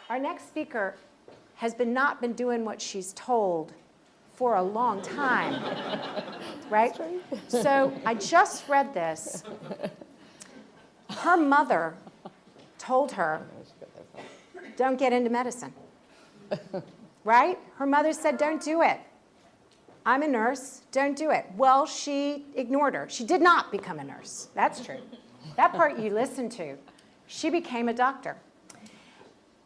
Our next speaker has not been doing what she's told for a long time, right? So I just read this. Her mother told her, don't get into medicine, right? Her mother said, don't do it. I'm a nurse, don't do it. Well, she ignored her. She did not become a nurse. That's true. That part you listened to. She became a doctor.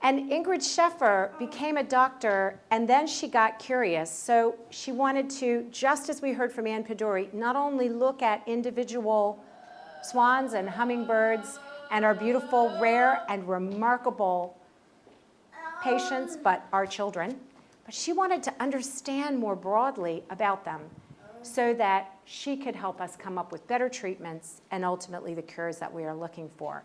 And Ingrid Scheffer became a doctor, and then she got curious. So she wanted to, just as we heard from Ann Pedori, not only look at individual swans and hummingbirds and our beautiful, rare, and remarkable patients, but our children, but she wanted to understand more broadly about them so that she could help us come up with better treatments and ultimately the cures that we are looking for.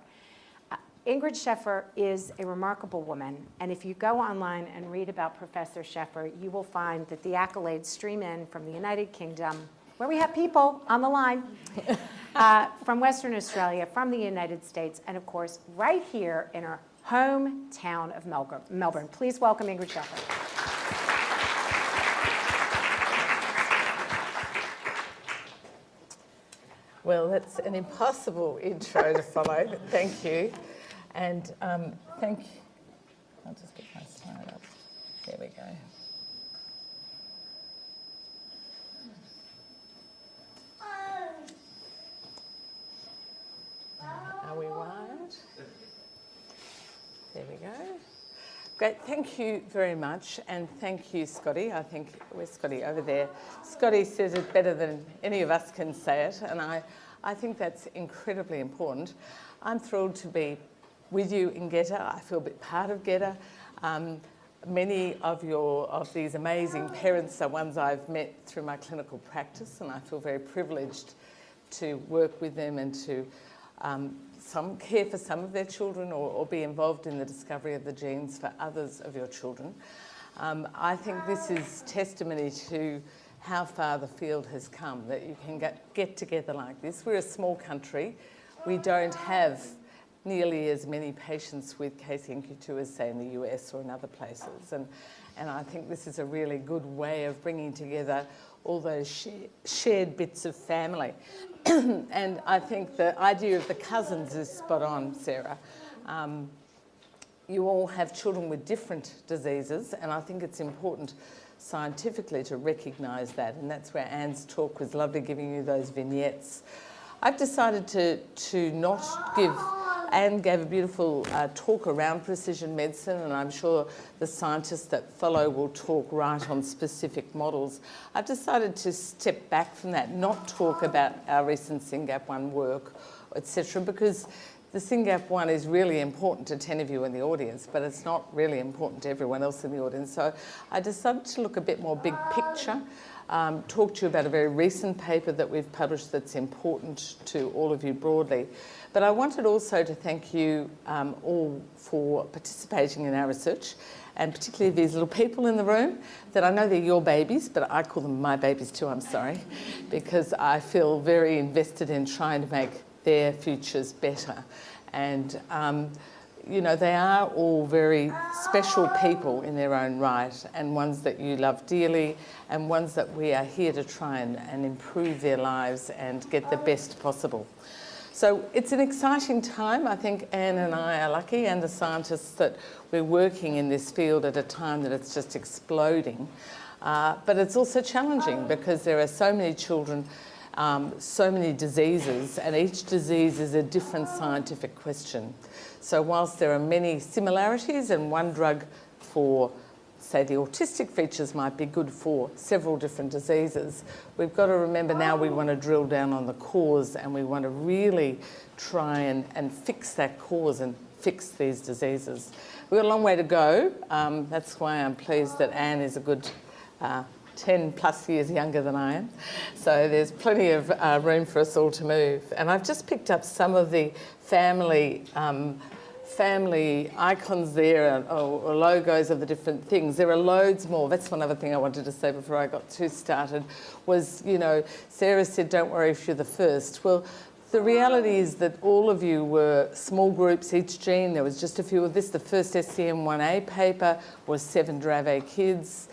Ingrid Scheffer is a remarkable woman, and if you go online and read about Professor Scheffer, you will find that the accolades stream in from the United Kingdom, where we have people on the line, from Western Australia, from the United States, and of course, right here in our hometown of Melbourne. Please welcome Ingrid Scheffer. Well, that's an impossible intro to follow. Thank you. And thank you. I'll just get my slide up. There we go. Are we wired? There we go. Great, thank you very much, and thank you, Scotty. I think, where's Scotty? Over there. Scotty says it better than any of us can say it, and I think that's incredibly important. I'm thrilled to be with you in GETA. I feel a bit part of GETA. Many of these amazing parents are ones I've met through my clinical practice, and I feel very privileged to work with them and to care for some of their children or be involved in the discovery of the genes for others of your children. I think this is testimony to how far the field has come, that you can get together like this. We're a small country. We don't have nearly as many patients with KCNQ2 as, say, in the US or in other places. And I think this is a really good way of bringing together all those shared bits of family. And I think the idea of the cousins is spot on, Sarah. You all have children with different diseases, and I think it's important scientifically to recognise that, and that's where Anne's talk was lovely, giving you those vignettes. I've decided to not give... Anne gave a beautiful talk around precision medicine, and I'm sure the scientists that follow will talk right on specific models. I've decided to step back from that, not talk about our recent SYNGAP1 work, etc., because the SYNGAP1 is really important to 10 of you in the audience, but it's not really important to everyone else in the audience. So I decided to look a bit more big picture, talk to you about a very recent paper that we've published that's important to all of you broadly. But I wanted also to thank you all for participating in our research, and particularly these little people in the room that I know they're your babies, but I call them my babies too, I'm sorry, because I feel very invested in trying to make their futures better. And, you know, they are all very special people in their own right, and ones that you love dearly, and ones that we are here to try and improve their lives and get the best possible. So it's an exciting time. I think Anne and I are lucky, and the scientists, that we're working in this field at a time that it's just exploding. But it's also challenging because there are so many children, so many diseases, and each disease is a different scientific question. So whilst there are many similarities, and one drug for, say, the autistic features might be good for several different diseases, we've got to remember now we want to drill down on the cause, and we want to really try and fix that cause and fix these diseases. We've got a long way to go. That's why I'm pleased that Anne is a good 10 plus years younger than I am. So there's plenty of room for us all to move. And I've just picked up some of the family icons there, or logos of the different things. There are loads more. That's one other thing I wanted to say before I got too started was, you know, Sarah said, don't worry if you're the first. Well, the reality is that all of you were small groups, each gene. There was just a few of this. The first SCM1A paper was 7 Dravet kids.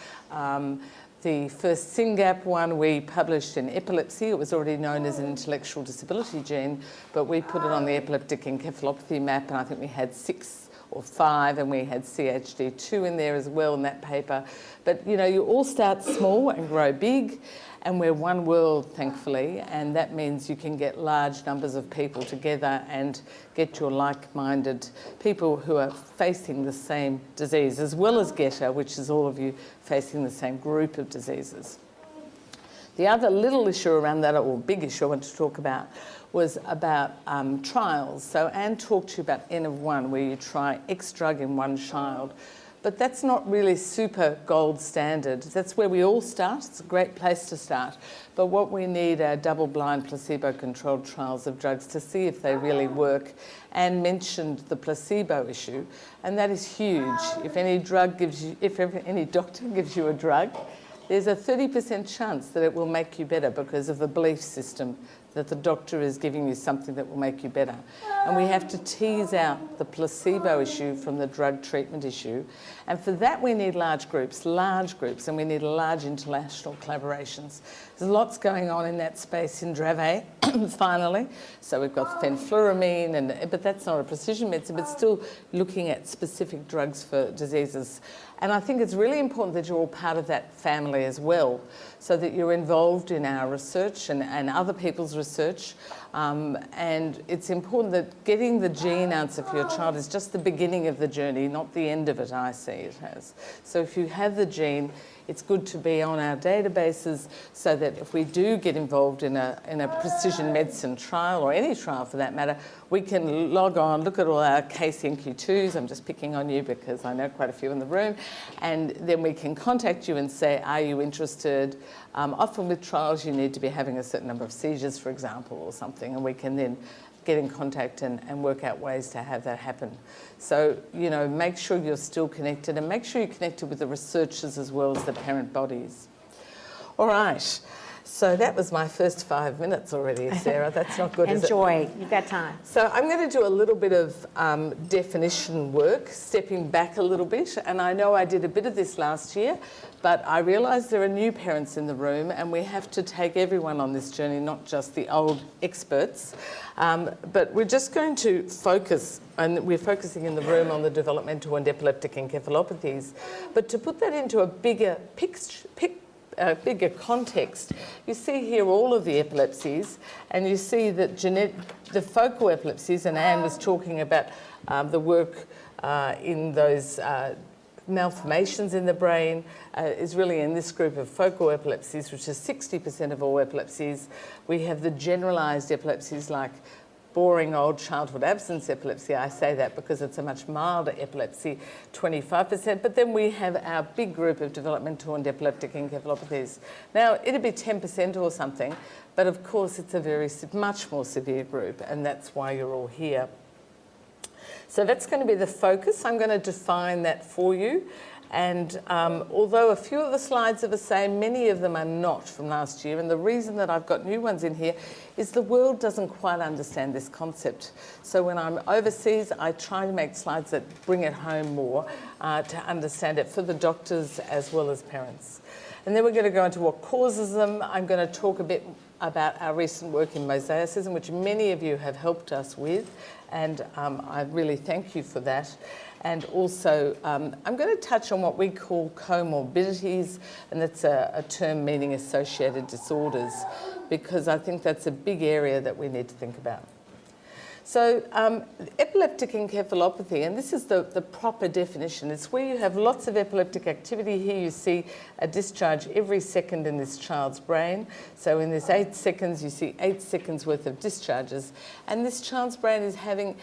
The first SYNGAP one we published in epilepsy. It was already known as an intellectual disability gene, but we put it on the epileptic encephalopathy map, and I think we had 6 or 5, and we had CHD2 in there as well in that paper. But you know, you all start small and grow big, and we're one world, thankfully, and that means you can get large numbers of people together and get your like-minded people who are facing the same disease, as well as GETA, which is all of you facing the same group of diseases. The other little issue around that, or big issue I want to talk about, was about trials. So Anne talked to you about N of 1, where you try X drug in one child. But that's not really super gold standard. That's where we all start. It's a great place to start. But what we need are double-blind, placebo-controlled trials of drugs to see if they really work. Anne mentioned the placebo issue, and that is huge. If any doctor gives you a drug, there's a 30% chance that it will make you better because of the belief system that the doctor is giving you something that will make you better. And we have to tease out the placebo issue from the drug treatment issue. And for that, we need large groups, and we need large international collaborations. There's lots going on in that space in Dravet, finally. So we've got fenfluramine, but that's not a precision medicine, but still looking at specific drugs for diseases. And I think it's really important that you're all part of that family as well, so that you're involved in our research and other people's research. And it's important that getting the gene answer for your child is just the beginning of the journey, not the end of it, I see it as. So if you have the gene, it's good to be on our databases so that if we do get involved in a precision medicine trial, or any trial for that matter, we can log on, look at all our case NQ2s. I'm just picking on you because I know quite a few in the room. And then we can contact you and say, are you interested? Often with trials, you need to be having a certain number of seizures, for example, or something, and we can then get in contact and work out ways to have that happen. So, you know, make sure you're still connected, and make sure you're connected with the researchers as well as the parent bodies. All right. So that was my first 5 minutes already, Sarah. That's not good, is it? Enjoy. You've got time. So I'm going to do a little bit of definition work, stepping back a little bit. And I know I did a bit of this last year, but I realised there are new parents in the room, and we have to take everyone on this journey, not just the old experts. But we're just going to focus, and we're focusing in the room on the developmental and epileptic encephalopathies. But to put that into a bigger bigger context, you see here all of the epilepsies, and you see that the focal epilepsies, and Anne was talking about the work in those malformations in the brain, is really in this group of focal epilepsies, which is 60% of all epilepsies. We have the generalized epilepsies like boring old childhood absence epilepsy. I say that because it's a much milder epilepsy, 25%. But then we have our big group of developmental and epileptic encephalopathies. Now, it'd be 10% or something, but of course it's a much more severe group, and that's why you're all here. So that's going to be the focus. I'm going to define that for you. And although a few of the slides are the same, many of them are not from last year. And the reason that I've got new ones in here is the world doesn't quite understand this concept. So when I'm overseas, I try to make slides that bring it home more to understand it for the doctors as well as parents. And then we're going to go into what causes them. I'm going to talk a bit about our recent work in Mosaicism, which many of you have helped us with. And I really thank you for that. And also, I'm going to touch on what we call comorbidities, and that's a term meaning associated disorders, because I think that's a big area that we need to think about. So epileptic encephalopathy, and this is the proper definition, it's where you have lots of epileptic activity. Here you see a discharge every second in this child's brain. So in this 8 seconds, you see 8 seconds worth of discharges. And this child's brain is having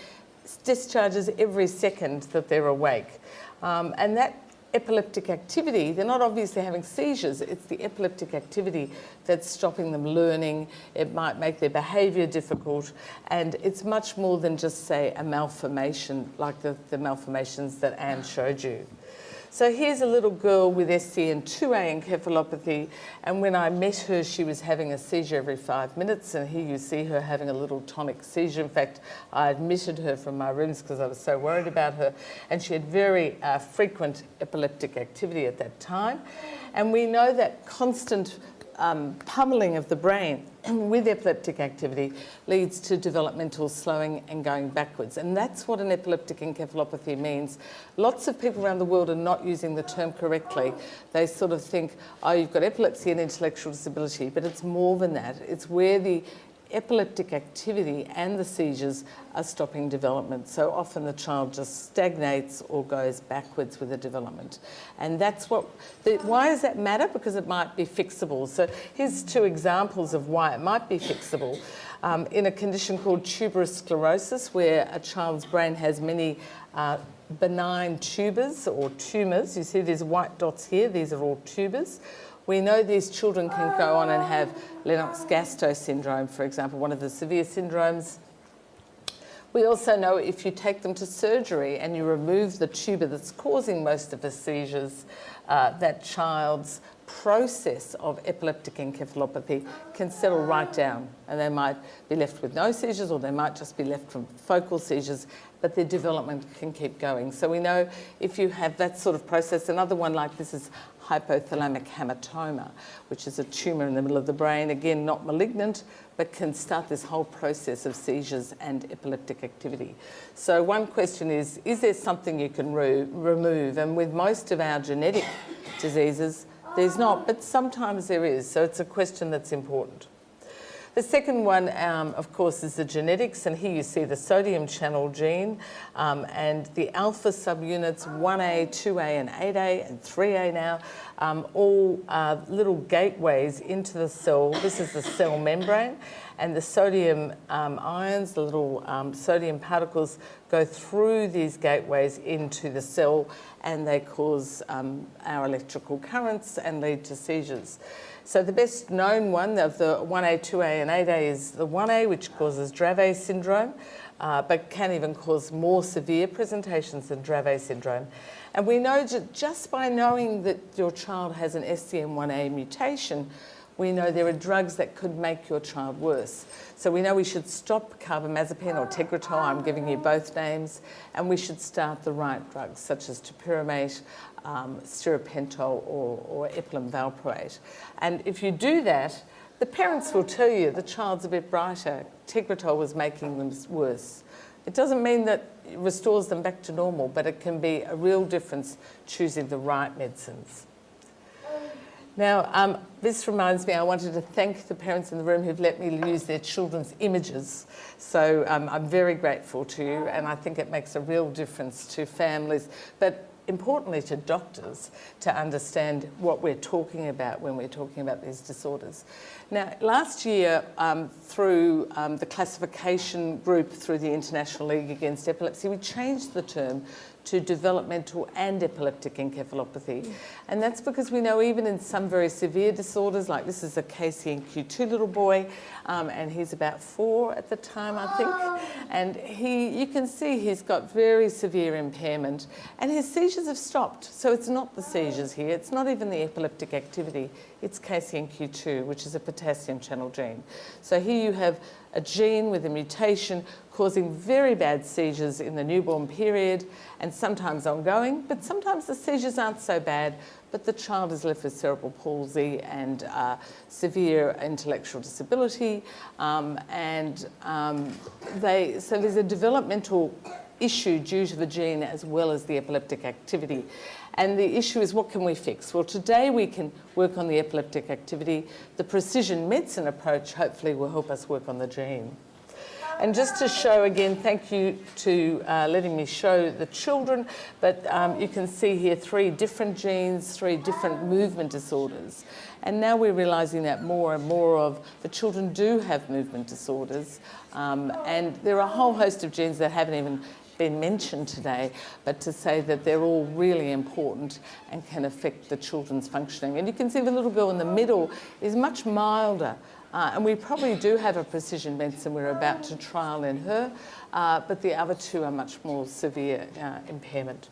discharges every second that they're awake. And that epileptic activity, they're not obviously having seizures, it's the epileptic activity that's stopping them learning. It might make their behaviour difficult, and it's much more than just, say, a malformation like the malformations that Anne showed you. So here's a little girl with SCN2A encephalopathy, and when I met her, she was having a seizure every 5 minutes, and here you see her having a little tonic seizure. In fact, I admitted her from my rooms because I was so worried about her, and she had very frequent epileptic activity at that time. And we know that constant pummeling of the brain with epileptic activity leads to developmental slowing and going backwards. And that's what an epileptic encephalopathy means. Lots of people around the world are not using the term correctly. They sort of think, oh, you've got epilepsy and intellectual disability, but it's more than that. It's where the epileptic activity and the seizures are stopping development. So often the child just stagnates or goes backwards with the development. And that's why does that matter? Because it might be fixable. So here's 2 examples of why it might be fixable. In a condition called tuberous sclerosis, where a child's brain has many benign tubers or tumours. You see these white dots here, these are all tubers. We know these children can go on and have Lennox-Gastaut syndrome, for example, one of the severe syndromes. We also know if you take them to surgery and you remove the tuber that's causing most of the seizures, that child's process of epileptic encephalopathy can settle right down, and they might be left with no seizures, or they might just be left from focal seizures, but their development can keep going. So we know if you have that sort of process. Another one like this is Hypothalamic Hamartoma, which is a tumour in the middle of the brain, again not malignant, but can start this whole process of seizures and epileptic activity. So one question is there something you can remove? And with most of our genetic diseases, there's not, but sometimes there is. So it's a question that's important. The second one, of course, is the genetics, and here you see the sodium channel gene and the alpha subunits 1A, 2A and 8A and 3A now, all little gateways into the cell. This is the cell membrane, and the sodium ions, the little sodium particles, go through these gateways into the cell, and they cause our electrical currents and lead to seizures. So the best known one of the 1A, 2A and 8A is the 1A, which causes Dravet syndrome, but can even cause more severe presentations than Dravet syndrome. And we know that just by knowing that your child has an SCN1A mutation, we know there are drugs that could make your child worse. So we know we should stop carbamazepine or Tegretol, I'm giving you both names, and we should start the right drugs such as topiramate, stiripentol or epilum valproate. And if you do that, the parents will tell you the child's a bit brighter. Tegretol was making them worse. It doesn't mean that it restores them back to normal, but it can be a real difference choosing the right medicines. Now, this reminds me, I wanted to thank the parents in the room who've let me use their children's images. So I'm very grateful to you, and I think it makes a real difference to families, but importantly to doctors, to understand what we're talking about when we're talking about these disorders. Now, last year, through the classification group through the International League Against Epilepsy, we changed the term to developmental and epileptic encephalopathy. And that's because we know even in some very severe disorders, like this is a KCNQ2 little boy, and he's about 4 at the time, I think. And you can see he's got very severe impairment, and his seizures have stopped. So it's not the seizures here, it's not even the epileptic activity, it's KCNQ2, which is a potassium channel gene. So here you have a gene with a mutation causing very bad seizures in the newborn period and sometimes ongoing, but sometimes the seizures aren't so bad, but the child is left with cerebral palsy and severe intellectual disability, so there's a developmental issue due to the gene as well as the epileptic activity. And the issue is, what can we fix? Well, today we can work on the epileptic activity. The precision medicine approach hopefully will help us work on the gene. And just to show again, thank you to letting me show the children, but you can see here 3 different genes, 3 different movement disorders. And now we're realising that more and more of the children do have movement disorders. And there are a whole host of genes that haven't even been mentioned today, but to say that they're all really important and can affect the children's functioning. And you can see the little girl in the middle is much milder. And we probably do have a precision medicine we're about to trial in her, but the other 2 are much more severe impairment.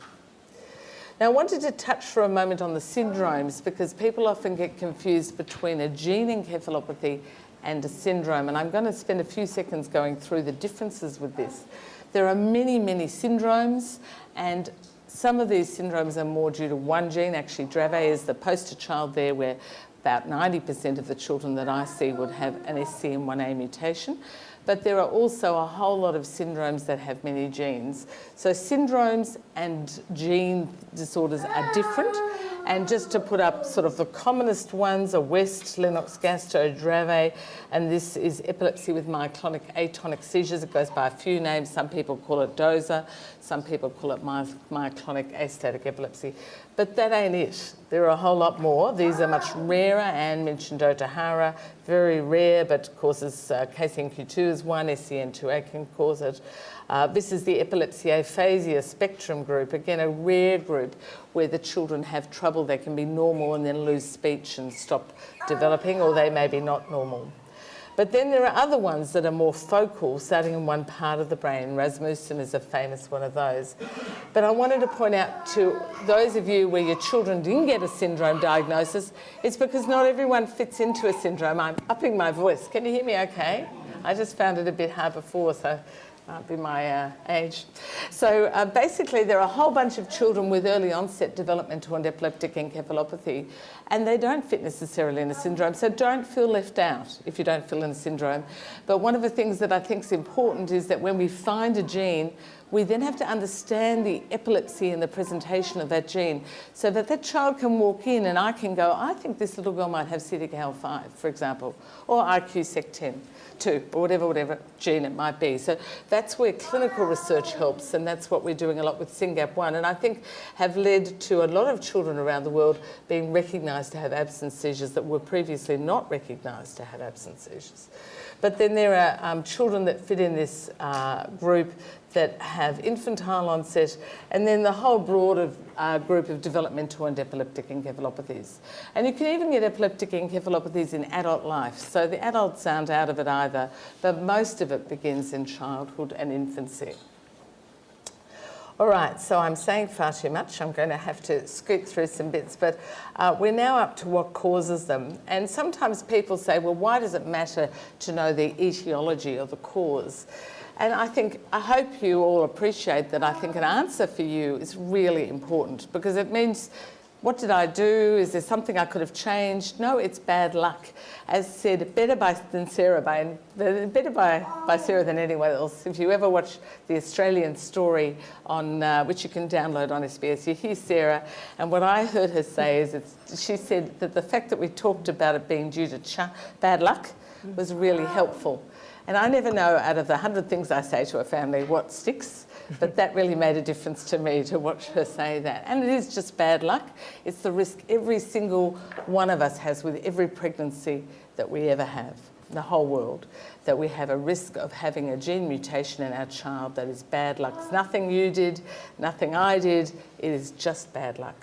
Now, I wanted to touch for a moment on the syndromes because people often get confused between a gene encephalopathy and a syndrome, and I'm going to spend a few seconds going through the differences with this. There are many, many syndromes, and some of these syndromes are more due to one gene. Actually, Dravet is the poster child there, where about 90% of the children that I see would have an SCN1A mutation. But there are also a whole lot of syndromes that have many genes. So syndromes and gene disorders are different. And just to put up sort of the commonest ones are West, Lennox-Gastaut, Dravet, and this is epilepsy with myoclonic atonic seizures. It goes by a few names. Some people call it DOSA, some people call it myoclonic astatic epilepsy. But that ain't it. There are a whole lot more. These are much rarer. Anne mentioned Otahara, very rare, but causes KCNQ2 is one, SCN2A can cause it. This is the epilepsy aphasia spectrum group, again a rare group where the children have trouble. They can be normal and then lose speech and stop developing, or they may be not normal. But then there are other ones that are more focal, starting in one part of the brain. Rasmussen is a famous one of those. But I wanted to point out to those of you where your children didn't get a syndrome diagnosis, it's because not everyone fits into a syndrome. I'm upping my voice. Can you hear me okay? I just found it a bit hard before, so might be my age. So basically there are a whole bunch of children with early onset developmental and epileptic encephalopathy, and they don't fit necessarily in a syndrome, so don't feel left out if you don't fit in a syndrome. But one of the things that I think is important is that when we find a gene, we then have to understand the epilepsy and the presentation of that gene so that that child can walk in and I can go, I think this little girl might have CDKL5, for example, or IQ-Sec10. Or whatever gene it might be. So that's where clinical research helps, and that's what we're doing a lot with SYNGAP1, and I think have led to a lot of children around the world being recognised to have absence seizures that were previously not recognised to have absence seizures. But then there are children that fit in this group that have infantile onset, and then the whole broad group of developmental and epileptic encephalopathies. And you can even get epileptic encephalopathies in adult life. So the adults aren't out of it either, but most of it begins in childhood and infancy. All right, so I'm saying far too much. I'm going to have to scoot through some bits, but we're now up to what causes them. And sometimes people say, well, why does it matter to know the etiology or the cause? And I hope you all appreciate that I think an answer for you is really important, because it means, what did I do? Is there something I could have changed? No, it's bad luck. As said, better by Sarah than anyone else. If you ever watch the Australian story on which you can download on SBS, you hear Sarah, and what I heard her say is she said that the fact that we talked about it being due to bad luck was really helpful. And I never know out of the 100 things I say to a family what sticks, but that really made a difference to me to watch her say that. And it is just bad luck. It's the risk every single one of us has with every pregnancy that we ever have, in the whole world, that we have a risk of having a gene mutation in our child that is bad luck. It's nothing you did, nothing I did, it is just bad luck.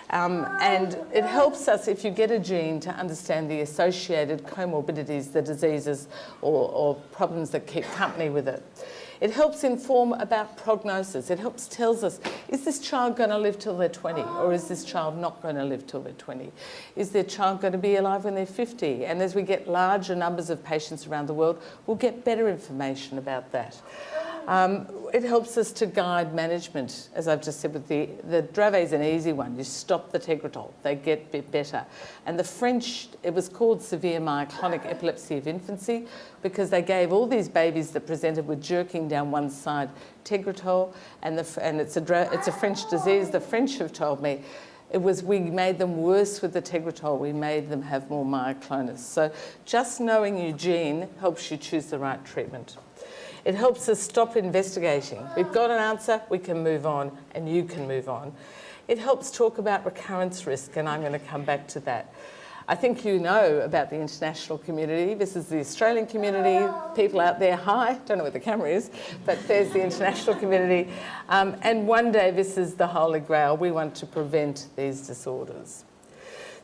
And it helps us, if you get a gene, to understand the associated comorbidities, the diseases or problems that keep company with it. It helps inform about prognosis. It tells us, is this child going to live till they're 20, or is this child not going to live till they're 20? Is their child going to be alive when they're 50? And as we get larger numbers of patients around the world, we'll get better information about that. It helps us to guide management, as I've just said with the Dravet is an easy one. You stop the Tegretol, they get a bit better. And the French, it was called severe myoclonic epilepsy of infancy because they gave all these babies that presented with jerking down one side Tegretol, and it's a French disease. The French have told me we made them worse with the Tegretol. We made them have more myoclonus. So just knowing your gene helps you choose the right treatment. It helps us stop investigating. We've got an answer, we can move on, and you can move on. It helps talk about recurrence risk, and I'm going to come back to that. I think you know about the international community. This is the Australian community. People out there, hi, don't know where the camera is, but there's the international community. And one day, this is the holy grail. We want to prevent these disorders.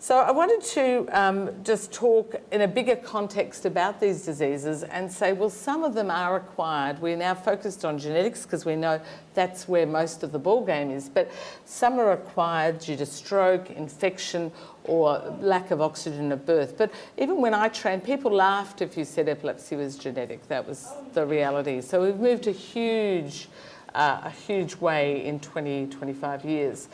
So I wanted to just talk in a bigger context about these diseases and say, well, some of them are acquired. We're now focused on genetics because we know that's where most of the ball game is, but some are acquired due to stroke, infection, or lack of oxygen at birth. But even when I trained, people laughed if you said epilepsy was genetic. That was the reality. So we've moved a huge way in 20, 25 years.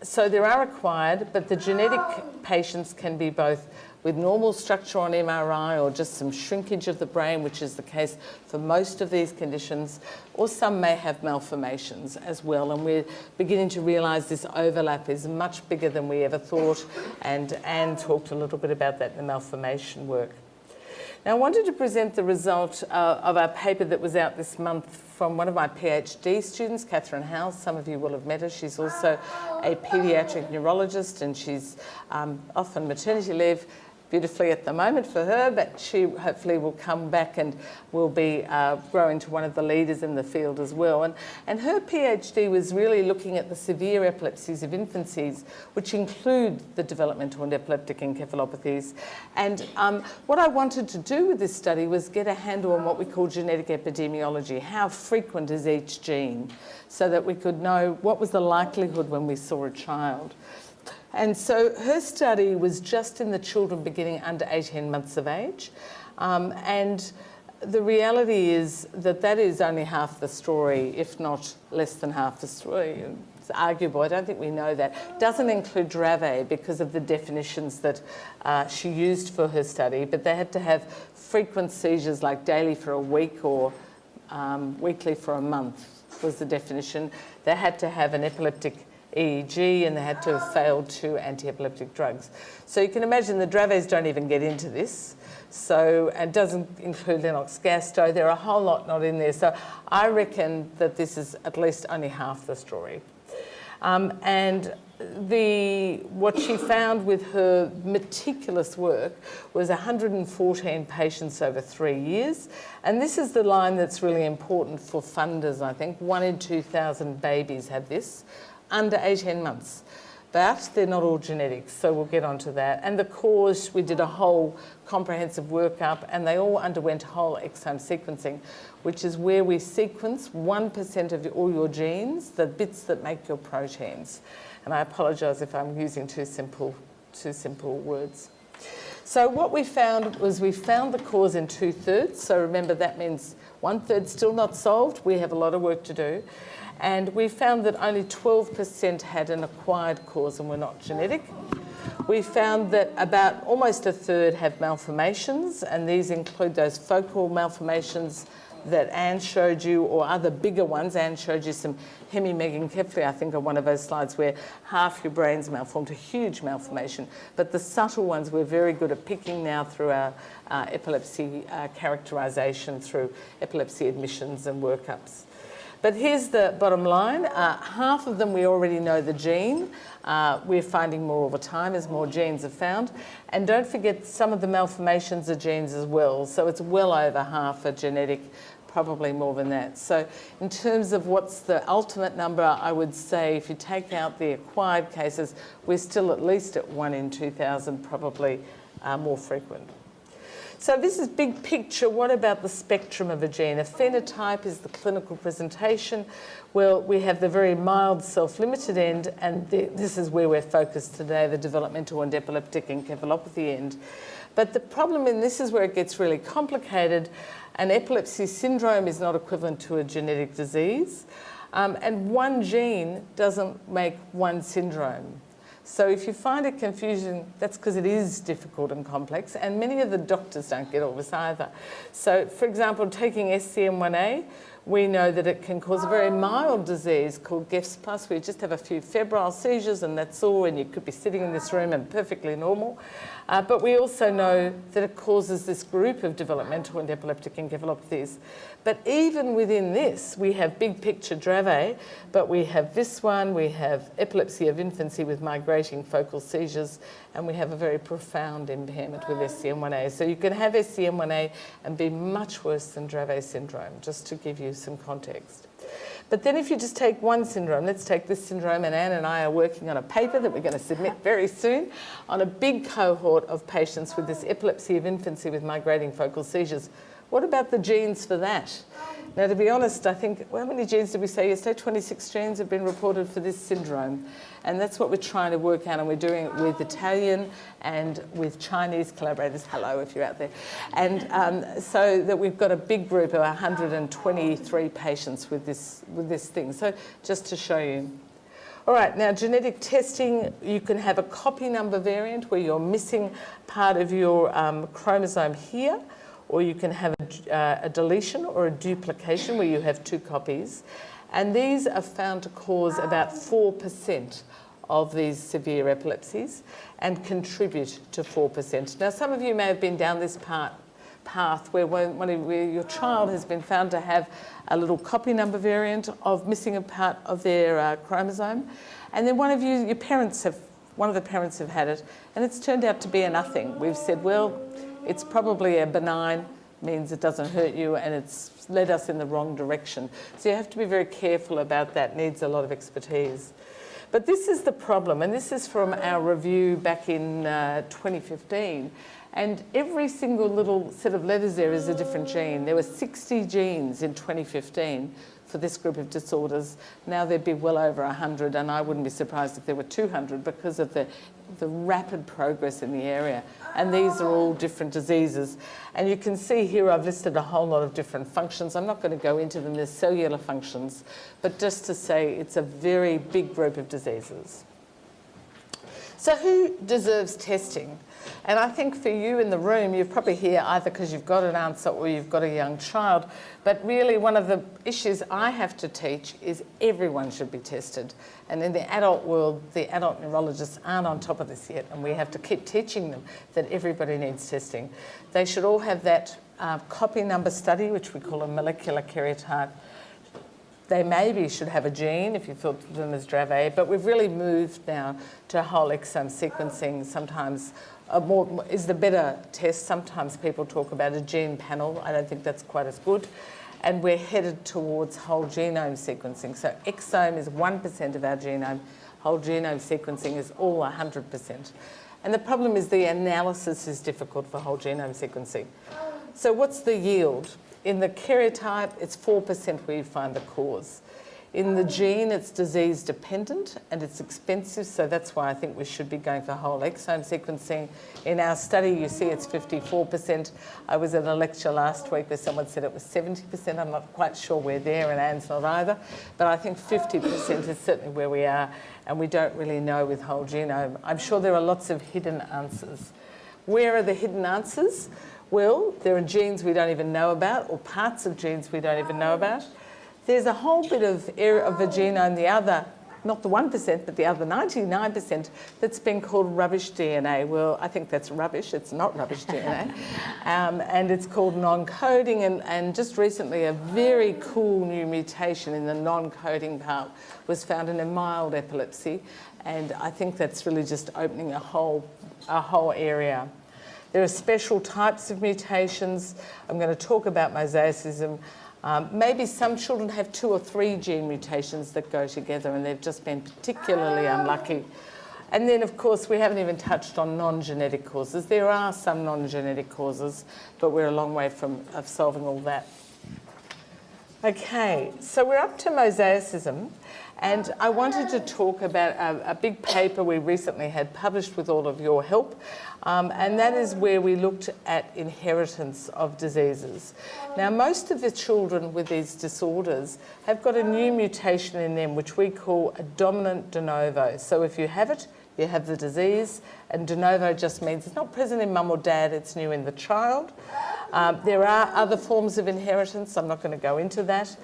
So there are acquired, but the genetic patients can be both with normal structure on MRI or just some shrinkage of the brain, which is the case for most of these conditions, or some may have malformations as well. And we're beginning to realise this overlap is much bigger than we ever thought, and Anne talked a little bit about that in the malformation work. Now, I wanted to present the result of our paper that was out this month from one of my PhD students, Catherine Howes. Some of you will have met her. She's also a paediatric neurologist, and she's off on maternity leave beautifully at the moment for her, but she hopefully will come back and will be grow into one of the leaders in the field as well. And her PhD was really looking at the severe epilepsies of infancies, which include the developmental and epileptic encephalopathies. And what I wanted to do with this study was get a handle on what we call genetic epidemiology. How frequent is each gene, so that we could know what was the likelihood when we saw a child. And so her study was just in the children beginning under 18 months of age. And the reality is that that is only half the story, if not less than half the story. It's arguable, I don't think we know that. It doesn't include Dravet because of the definitions that she used for her study, but they had to have frequent seizures like daily for a week or weekly for a month was the definition. They had to have an epileptic EEG, and they had to have failed 2 anti-epileptic drugs. So you can imagine the Dravets don't even get into this. So it doesn't include Lennox-Gastaut. There are a whole lot not in there. So I reckon that this is at least only half the story. And what she found with her meticulous work was 114 patients over 3 years. And this is the line that's really important for funders, I think. 1 in 2,000 babies have this, under 18 months. But they're not all genetics, so we'll get onto that. And the cause, we did a whole comprehensive workup, and they all underwent whole exome sequencing, which is where we sequence 1% of all your genes, the bits that make your proteins. And I apologise if I'm using too simple words. So what we found was we found the cause in 2/3. So remember, that means 1/3 still not solved. We have a lot of work to do. And we found that only 12% had an acquired cause and were not genetic. We found that about almost 1/3 have malformations, and these include those focal malformations that Anne showed you, or other bigger ones. Anne showed you some hemimegaencephaly, I think, on one of those slides, where half your brain's malformed, a huge malformation. But the subtle ones we're very good at picking now through our epilepsy characterisation, through epilepsy admissions and workups. But here's the bottom line. Half of them we already know the gene. We're finding more all the time as more genes are found. And don't forget, some of the malformations are genes as well. So it's well over half are genetic, probably more than that. So in terms of what's the ultimate number, I would say if you take out the acquired cases, we're still at least at 1 in 2,000, probably more frequent. So this is big picture. What about the spectrum of a gene? A phenotype is the clinical presentation. Well, we have the very mild self-limited end, and this is where we're focused today, the developmental and epileptic encephalopathy end. But the problem, and this is where it gets really complicated, an epilepsy syndrome is not equivalent to a genetic disease, and one gene doesn't make one syndrome. So if you find it confusing, that's because it is difficult and complex, and many of the doctors don't get all this either. So, for example, taking SCN1A, we know that it can cause a very mild disease called GEFS+, where you just have a few febrile seizures and that's all, and you could be sitting in this room and perfectly normal. But we also know that it causes this group of developmental and epileptic encephalopathies. But even within this, we have big picture Dravet, but we have this one, we have epilepsy of infancy with migrating focal seizures, and we have a very profound impairment with SCN1A. So you can have SCN1A and be much worse than Dravet syndrome, just to give you some context. But then if you just take one syndrome, let's take this syndrome, and Anne and I are working on a paper that we're going to submit very soon on a big cohort of patients with this epilepsy of infancy with migrating focal seizures. What about the genes for that? Now, to be honest, I think, well, how many genes did we say yesterday? 26 genes have been reported for this syndrome. And that's what we're trying to work out, and we're doing it with Italian and with Chinese collaborators. Hello, if you're out there. And so that we've got a big group of 123 patients with this thing. So just to show you. All right, now genetic testing, you can have a copy number variant where you're missing part of your chromosome here, or you can have a deletion or a duplication where you have 2 copies. And these are found to cause about 4% of these severe epilepsies and contribute to 4%. Now, some of you may have been down this path where where your child has been found to have a little copy number variant of missing a part of their chromosome. And then one of the parents have had it, and it's turned out to be a nothing. We've said, well, it's probably a benign, means it doesn't hurt you, and it's led us in the wrong direction. So you have to be very careful about that. Needs a lot of expertise. But this is the problem, and this is from our review back in 2015. And every single little set of letters there is a different gene. There were 60 genes in 2015 for this group of disorders. Now there'd be well over 100, and I wouldn't be surprised if there were 200 because of the rapid progress in the area. And these are all different diseases. And you can see here I've listed a whole lot of different functions. I'm not going to go into them, there's cellular functions, but just to say it's a very big group of diseases. So who deserves testing? And I think for you in the room, you're probably here either because you've got an answer or you've got a young child. But really one of the issues I have to teach is everyone should be tested. And in the adult world, the adult neurologists aren't on top of this yet, and we have to keep teaching them that everybody needs testing. They should all have that copy number study, which we call a molecular karyotype. They maybe should have a gene if you thought of them as Dravet, but we've really moved now to whole exome sequencing. Sometimes is the better test. Sometimes people talk about a gene panel. I don't think that's quite as good. And we're headed towards whole genome sequencing. So exome is 1% of our genome. Whole genome sequencing is all 100%. And the problem is the analysis is difficult for whole genome sequencing. So what's the yield? In the karyotype, it's 4% where you find the cause. In the gene, it's disease dependent and it's expensive, so that's why I think we should be going for whole exome sequencing. In our study, you see it's 54%. I was at a lecture last week where someone said it was 70%. I'm not quite sure we're there, and Anne's not either. But I think 50% is certainly where we are, and we don't really know with whole genome. I'm sure there are lots of hidden answers. Where are the hidden answers? Well, there are genes we don't even know about, or parts of genes we don't even know about. There's a whole bit of area of the genome, the other, not the 1%, but the other 99% that's been called rubbish DNA. Well, I think that's rubbish. It's not rubbish DNA. And it's called non-coding. And just recently, a very cool new mutation in the non-coding part was found in a mild epilepsy. And I think that's really just opening a whole area. There are special types of mutations. I'm going to talk about mosaicism. Maybe some children have 2 or 3 gene mutations that go together, and they've just been particularly unlucky. And then, of course, we haven't even touched on non-genetic causes. There are some non-genetic causes, but we're a long way from solving all that. Okay, so we're up to mosaicism, and I wanted to talk about a big paper we recently had published with all of your help, and that is where we looked at inheritance of diseases. Now, most of the children with these disorders have got a new mutation in them, which we call a dominant de novo. So if you have it, you have the disease, and de novo just means it's not present in mum or dad, it's new in the child. There are other forms of inheritance, I'm not going to go into that.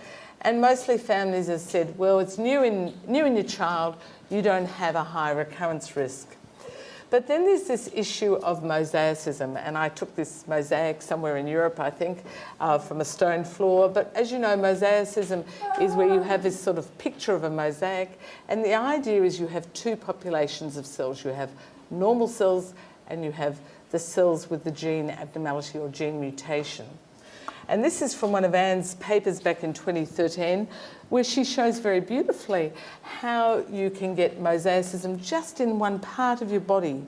And mostly families have said, well, it's new in your child, you don't have a high recurrence risk. But then there's this issue of mosaicism, and I took this mosaic somewhere in Europe, I think, from a stone floor. But as you know, mosaicism is where you have this sort of picture of a mosaic, and the idea is you have 2 populations of cells. You have normal cells, and you have the cells with the gene abnormality or gene mutation. And this is from one of Anne's papers back in 2013, where she shows very beautifully how you can get mosaicism just in one part of your body.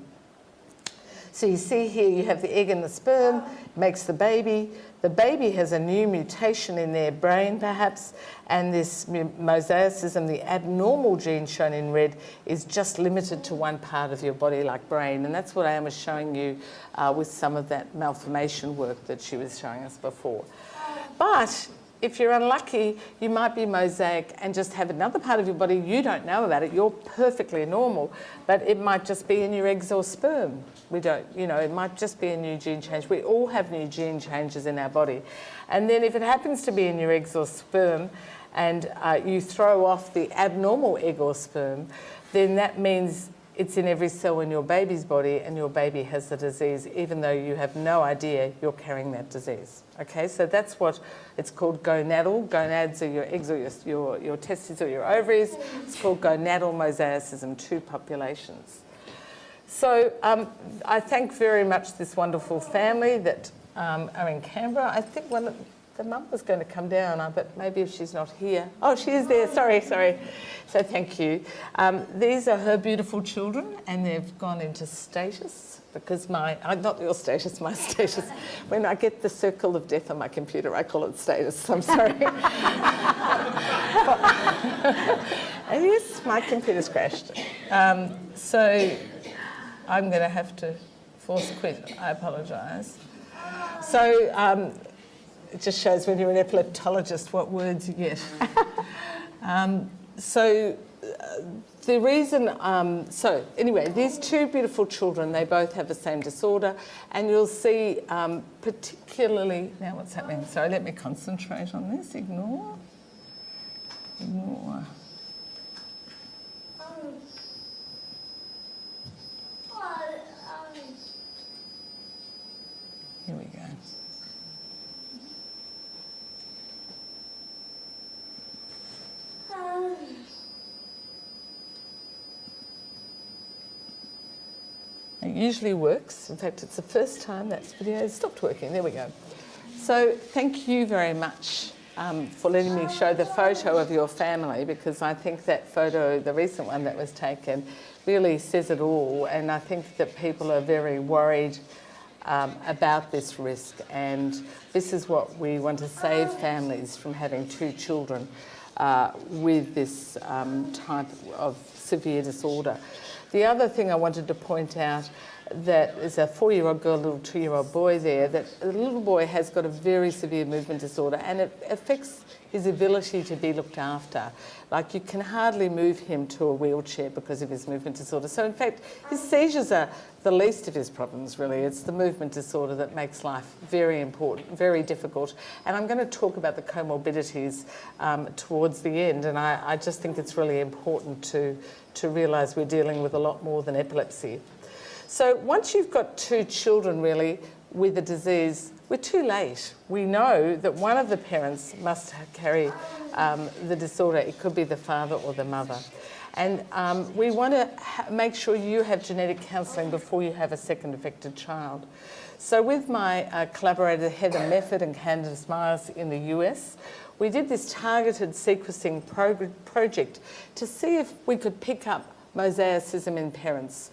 So you see here you have the egg and the sperm, makes the baby. The baby has a new mutation in their brain perhaps, and this mosaicism, the abnormal gene shown in red, is just limited to one part of your body like brain. And that's what Anne was showing you with some of that malformation work that she was showing us before. But if you're unlucky, you might be mosaic and just have another part of your body, you don't know about it, you're perfectly normal, but it might just be in your eggs or sperm. We don't, you know, it might just be a new gene change. We all have new gene changes in our body. And then if it happens to be in your eggs or sperm and you throw off the abnormal egg or sperm, then that means it's in every cell in your baby's body and your baby has the disease, even though you have no idea you're carrying that disease. Okay, so that's what it's called gonadal. Gonads are your eggs or your testes or your ovaries. It's called gonadal mosaicism, two populations. So I thank very much this wonderful family that are in Canberra. I think the mum was going to come down, but maybe if she's not here. Oh, she is there. Sorry. So thank you. These are her beautiful children, and they've gone into status because not your status, my status. When I get the circle of death on my computer, I call it status. I'm sorry. And yes, my computer's crashed. So I'm going to have to force a quit. I apologise. So it just shows when you're an epileptologist what words you get. The reason, so anyway, these two beautiful children, they both have the same disorder, and you'll see particularly, now what's happening? Sorry, let me concentrate on this, ignore. Here we go. It usually works. In fact, it's the first time that video has stopped working. There we go. So thank you very much for letting me show the photo of your family, because I think that photo, the recent one that was taken, really says it all. And I think that people are very worried about this risk. And this is what we want to save families from having two children with this type of severe disorder. The other thing I wanted to point out, that is a 4-year-old girl, a little 2-year-old boy there, that the little boy has got a very severe movement disorder, and it affects his ability to be looked after. Like, you can hardly move him to a wheelchair because of his movement disorder. So in fact, his seizures are the least of his problems, really. It's the movement disorder that makes life very important, very difficult. And I'm going to talk about the comorbidities towards the end, and I just think it's really important to realise we're dealing with a lot more than epilepsy. So once you've got two children, really, with the disease, we're too late. We know that one of the parents must carry the disorder. It could be the father or the mother. And we want to make sure you have genetic counselling before you have a second affected child. So with my collaborator Heather Mefford and Candace Myers in the US, we did this targeted sequencing project to see if we could pick up mosaicism in parents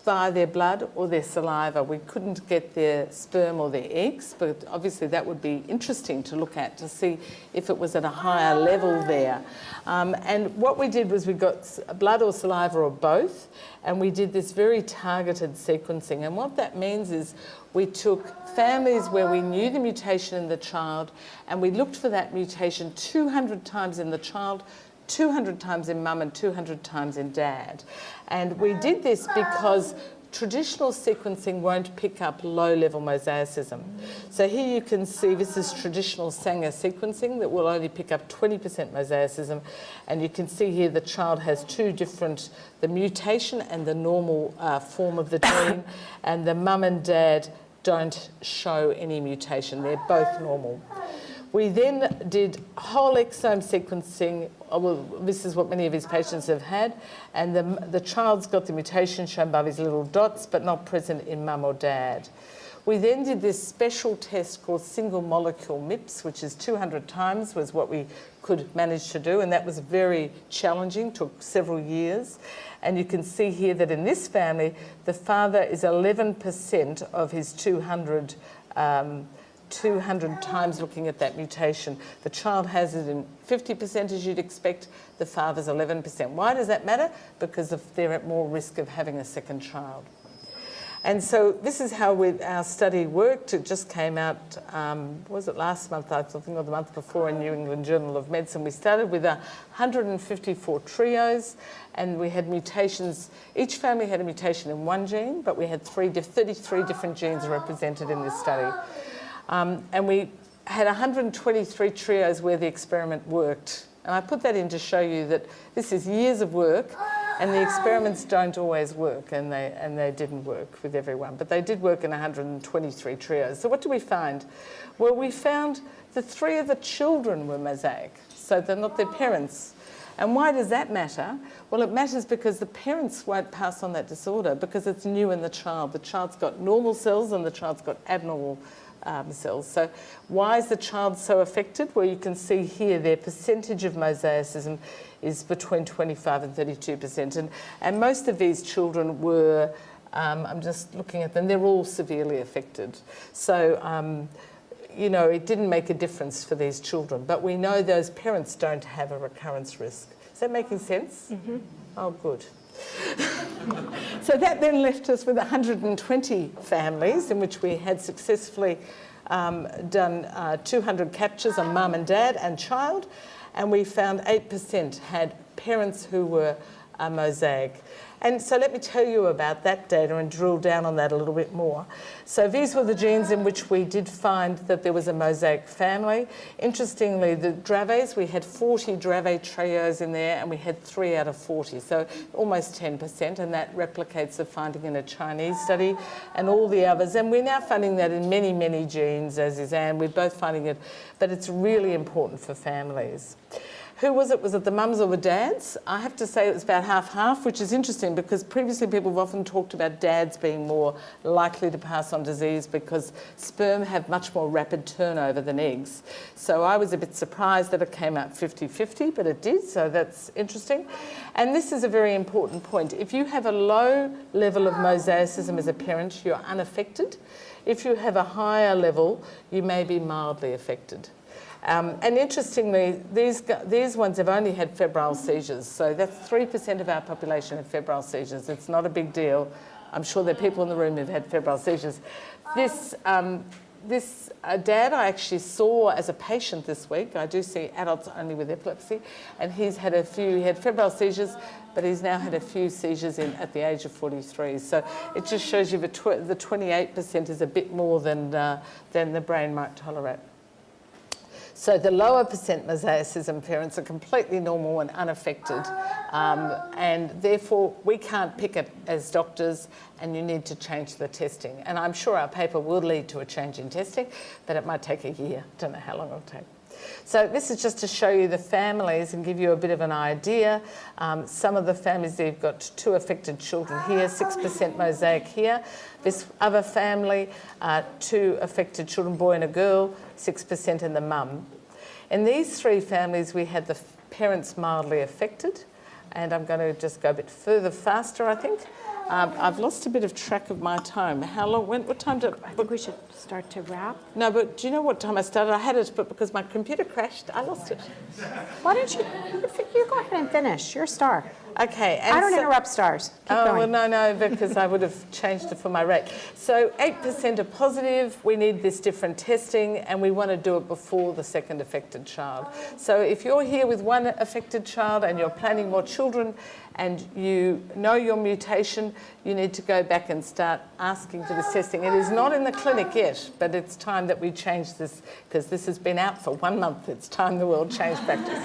via their blood or their saliva. We couldn't get their sperm or their eggs, but obviously that would be interesting to look at to see if it was at a higher level there. And what we did was we got blood or saliva or both, and we did this very targeted sequencing. And what that means is we took families where we knew the mutation in the child, and we looked for that mutation 200 times in the child, 200 times in mum and 200 times in dad. And we did this because traditional sequencing won't pick up low-level mosaicism. So here you can see this is traditional Sanger sequencing that will only pick up 20% mosaicism. And you can see here the child has two different, the mutation and the normal form of the gene, and the mum and dad don't show any mutation. They're both normal. We then did whole exome sequencing. Well, this is what many of his patients have had, and the child's got the mutation shown by these little dots, but not present in mum or dad. We then did this special test called single molecule MIPS, which is 200 times was what we could manage to do, and that was very challenging, took several years. And you can see here that in this family, the father is 11% of his 200 times looking at that mutation. The child has it in 50%, as you'd expect. The father's 11%. Why does that matter? Because they're at more risk of having a second child. And so this is how our study worked. It just came out, was it last month, I think, or the month before, in New England Journal of Medicine. We started with 154 trios, and we had mutations. Each family had a mutation in one gene, but we had 33 different genes represented in this study. And we had 123 trios where the experiment worked. And I put that in to show you that this is years of work, and the experiments don't always work, and they didn't work with everyone. But they did work in 123 trios. So what do we find? Well, we found that 3 of the children were mosaic, so they're not their parents. And why does that matter? Well, it matters because the parents won't pass on that disorder because it's new in the child. The child's got normal cells and the child's got abnormal cells. So why is the child so affected? Well, you can see here their percentage of mosaicism is between 25 and 32%. And most of these children were, I'm just looking at them, they're all severely affected. So, you know, it didn't make a difference for these children. But we know those parents don't have a recurrence risk. Is that making sense? Mm-hmm. Oh, good. So that then left us with 120 families in which we had successfully done 200 captures on mum and dad and child, and we found 8% had parents who were mosaic. And so let me tell you about that data and drill down on that a little bit more. So these were the genes in which we did find that there was a mosaic family. Interestingly, the Draves, we had 40 Dravet trios in there, and we had 3 out of 40, so almost 10%, and that replicates the finding in a Chinese study and all the others. And we're now finding that in many, many genes, as is Anne. We're both finding it, but it's really important for families. Who was it? Was it the mums or the dads? I have to say it was about half-half, which is interesting because previously people have often talked about dads being more likely to pass on disease because sperm have much more rapid turnover than eggs. So I was a bit surprised that it came out 50-50, but it did, so that's interesting. And this is a very important point. If you have a low level of mosaicism as a parent, you're unaffected. If you have a higher level, you may be mildly affected. And interestingly, these ones have only had febrile seizures, so that's 3% of our population have febrile seizures. It's not a big deal. I'm sure there are people in the room who've had febrile seizures. This dad I actually saw as a patient this week. I do see adults only with epilepsy, and he had febrile seizures, but he's now had a few seizures at the age of 43. So it just shows you the 28% is a bit more than the brain might tolerate. So the lower percent mosaicism parents are completely normal and unaffected, and therefore we can't pick it as doctors, and you need to change the testing. And I'm sure our paper will lead to a change in testing, but it might take a year. Don't know how long it'll take. So this is just to show you the families and give you a bit of an idea. Some of the families, they've got 2 affected children here, 6% mosaic here. This other family, 2 affected children, boy and a girl, 6% in the mum. In these 3 families, we had the parents mildly affected, and I'm going to just go a bit further faster, I think. I've lost a bit of track of my time. How long? What time did I think we should start to wrap. No, but do you know what time I started? I had it, but because my computer crashed, I lost it. Why don't you go ahead and finish? You're a star. Okay. I don't interrupt stars. Keep going. Well, no, because I would have changed it for my rate. So 8% are positive. We need this different testing, and we want to do it before the second affected child. So if you're here with 1 affected child and you're planning more children and you know your mutation, you need to go back and start asking for this testing. It is not in the clinic yet, but it's time that we change this because this has been out for 1 month. It's time the world changed practice.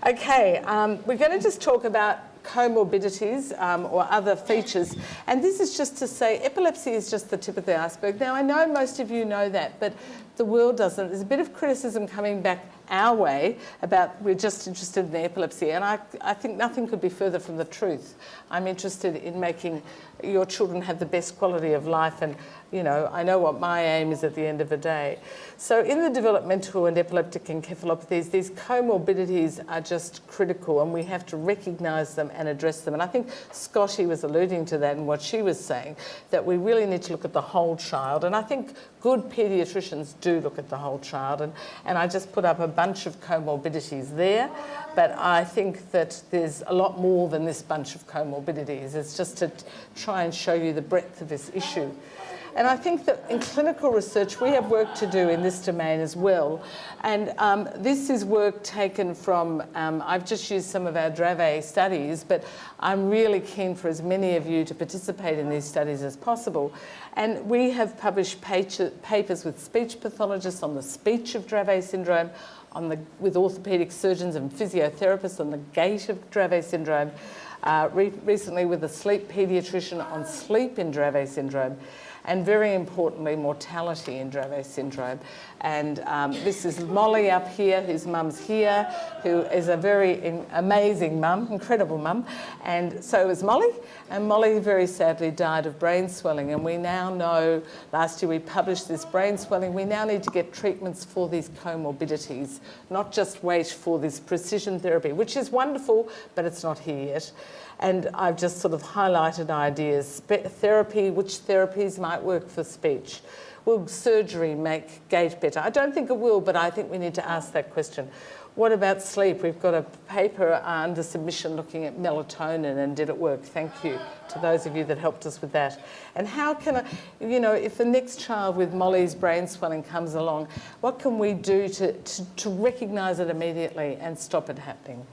Okay, we're going to just talk about comorbidities or other features. And this is just to say epilepsy is just the tip of the iceberg. Now, I know most of you know that, but the world doesn't. There's a bit of criticism coming back our way about we're just interested in the epilepsy, and I think nothing could be further from the truth. I'm interested in making your children have the best quality of life, and I know what my aim is at the end of the day. So in the developmental and epileptic encephalopathies, these comorbidities are just critical, and we have to recognise them and address them. And I think Scotty was alluding to that in what she was saying, that we really need to look at the whole child. And I think good paediatricians do look at the whole child. And I just put up a bunch of comorbidities there, but I think that there's a lot more than this bunch of comorbidities. It's just to try and show you the breadth of this issue. And I think that in clinical research, we have work to do in this domain as well. And this is work taken from, I've just used some of our Dravet studies, but I'm really keen for as many of you to participate in these studies as possible. And we have published papers with speech pathologists on the speech of Dravet syndrome, with orthopaedic surgeons and physiotherapists on the gait of Dravet syndrome, recently with a sleep paediatrician on sleep in Dravet syndrome, and very importantly, mortality in Dravet syndrome. And this is Molly up here, whose mum's here, who is a very amazing mum, incredible mum. And so is Molly. And Molly very sadly died of brain swelling. And we now know, last year we published this brain swelling, we now need to get treatments for these comorbidities, not just wait for this precision therapy, which is wonderful, but it's not here yet. And I've just sort of highlighted ideas. Therapy, which therapies might work for speech? Will surgery make gait better? I don't think it will, but I think we need to ask that question. What about sleep? We've got a paper under submission looking at melatonin, and did it work? Thank you to those of you that helped us with that. And how can I, if the next child with Molly's brain swelling comes along, what can we do to recognise it immediately and stop it happening?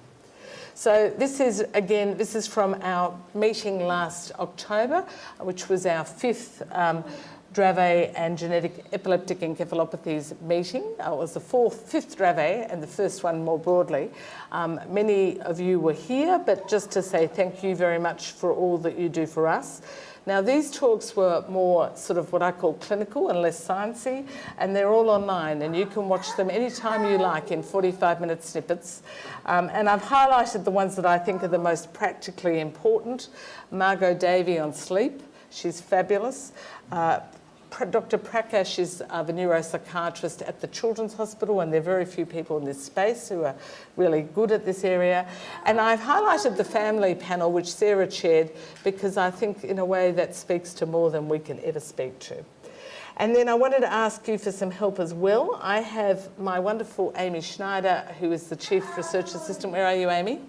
So this is from our meeting last October, which was our 5th Dravet and genetic epileptic encephalopathies meeting. It was the 5th Dravet and the first one more broadly. Many of you were here, but just to say thank you very much for all that you do for us. Now, these talks were more sort of what I call clinical and less sciencey, and they're all online, and you can watch them anytime you like in 45-minute snippets. And I've highlighted the ones that I think are the most practically important. Margot Davey on sleep, she's fabulous. Dr. Prakash is the neuropsychiatrist at the Children's Hospital, and there are very few people in this space who are really good at this area. And I've highlighted the family panel, which Sarah chaired, because I think in a way that speaks to more than we can ever speak to. And then I wanted to ask you for some help as well. I have my wonderful Amy Schneider, who is the Chief Research Assistant. Where are you, Amy?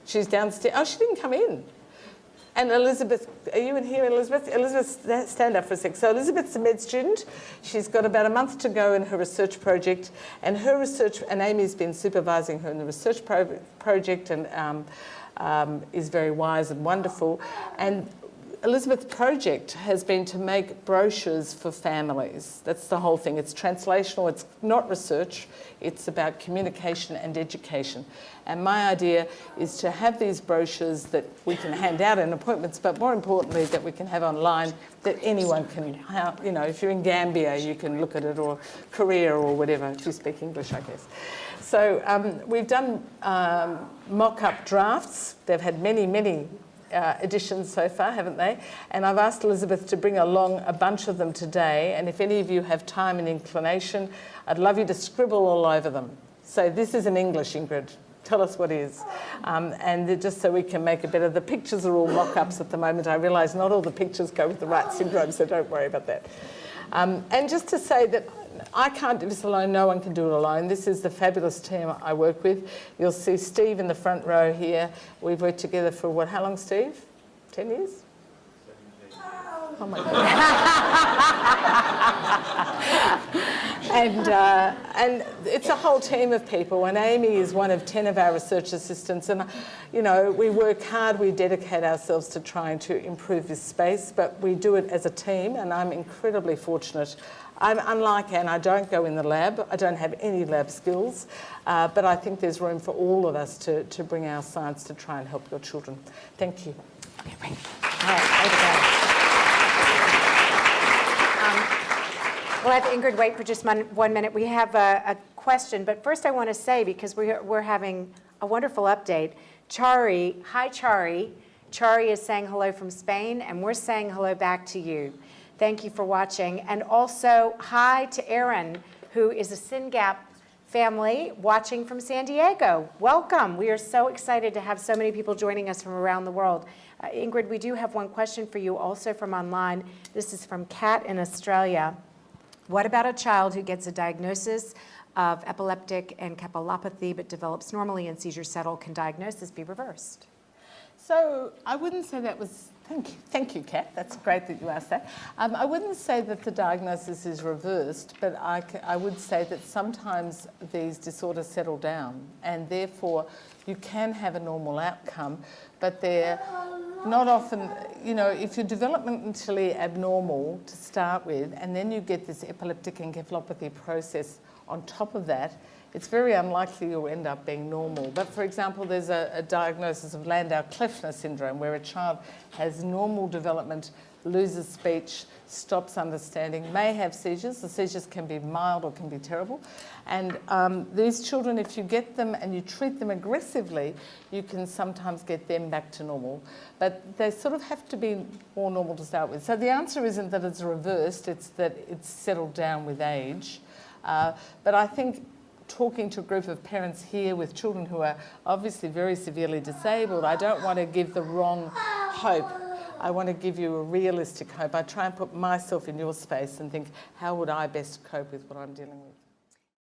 She's downstairs. Oh, she didn't come in. And Elizabeth, are you in here, Elizabeth? Elizabeth, stand up for a sec. So Elizabeth's a med student. She's got about a month to go in her research project. And her research, and Amy's been supervising her in the research project and is very wise and wonderful. And Elizabeth's project has been to make brochures for families. That's the whole thing. It's translational, it's not research, it's about communication and education. And my idea is to have these brochures that we can hand out in appointments, but more importantly, that we can have online, that anyone can, if you're in Gambia, you can look at it, or Korea or whatever, if you speak English, I guess. So we've done mock-up drafts. They've had many editions so far, haven't they? And I've asked Elizabeth to bring along a bunch of them today, and if any of you have time and inclination, I'd love you to scribble all over them. So this is in English, Ingrid. Tell us what is. And just so we can make it better, the pictures are all mock-ups at the moment. I realise not all the pictures go with the right syndrome, so don't worry about that. And just to say that I can't do this alone, no one can do it alone. This is the fabulous team I work with. You'll see Steve in the front row here. We've worked together for how long, Steve? 10 years? 17. Oh my God. And it's a whole team of people, and Amy is one of 10 of our research assistants, and we work hard, we dedicate ourselves to trying to improve this space, but we do it as a team, and I'm incredibly fortunate. I'm unlike Anne, I don't go in the lab, I don't have any lab skills, but I think there's room for all of us to bring our science to try and help your children. Thank you. Okay, right. All right, We'll have Ingrid wait for just 1 minute. We have a question, but first I want to say, because we're having a wonderful update, Chari, hi Chari. Chari is saying hello from Spain, and we're saying hello back to you. Thank you for watching. And also, hi to Aaron, who is a SYNGAP family watching from San Diego. Welcome. We are so excited to have so many people joining us from around the world. Ingrid, we do have one question for you also from online. This is from Kat in Australia. What about a child who gets a diagnosis of epileptic encephalopathy but develops normally and seizures settle? Can diagnosis be reversed? So I wouldn't say that was, thank you, Kat. That's great that you asked that. I wouldn't say that the diagnosis is reversed, but I would say that sometimes these disorders settle down, and therefore you can have a normal outcome, but they're not often, you know, if you're developmentally abnormal to start with, and then you get this epileptic encephalopathy process on top of that, it's very unlikely you'll end up being normal. But for example, there's a diagnosis of Landau-Kleffner syndrome where a child has normal development, loses speech, stops understanding, may have seizures. The seizures can be mild or can be terrible. And these children, if you get them and you treat them aggressively, you can sometimes get them back to normal. But they sort of have to be more normal to start with. So the answer isn't that it's reversed, it's that it's settled down with age. But I think talking to a group of parents here with children who are obviously very severely disabled, I don't want to give the wrong hope. I want to give you a realistic hope. I try and put myself in your space and think, how would I best cope with what I'm dealing with?